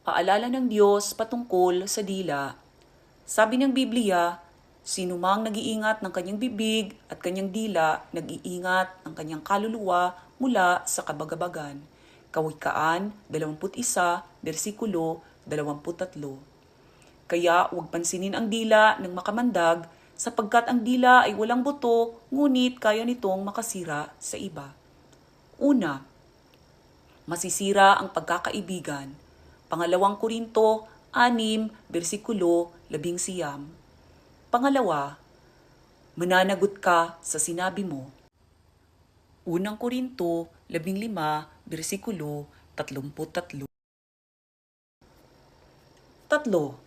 Paalala ng Diyos patungkol sa dila. Sabi ng Biblia, sino mang nag-iingat ng kanyang bibig at kanyang dila, nag-iingat ng kanyang kaluluwa mula sa kabagabagan. Kawikaan 21, versikulo 23. Kaya huwag pansinin ang dila ng makamandag sapagkat ang dila ay walang buto ngunit kaya nitong makasira sa iba. Una, masisira ang pagkakaibigan. Pangalawang Korinto 6, versikulo 11. Pangalawa, mananagot ka sa sinabi mo. Unang Korinto 15, versikulo 33. Tatlo,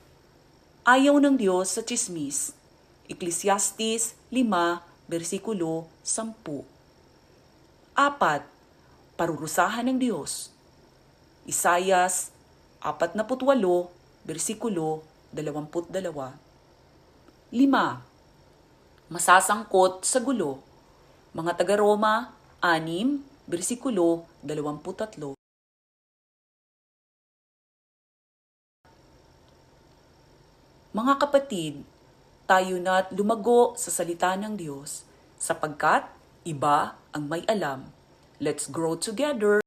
ayaw ng Diyos sa tsismis. Ecclesiastes 5, versikulo 10. Apat, parurusahan ng Diyos. Isayas 48, versikulo 22. 5. Masasangkot sa gulo. Mga taga-Roma 6, versikulo 23. Mga kapatid, tayo na't lumago sa salita ng Diyos sapagkat iba ang may alam. Let's grow together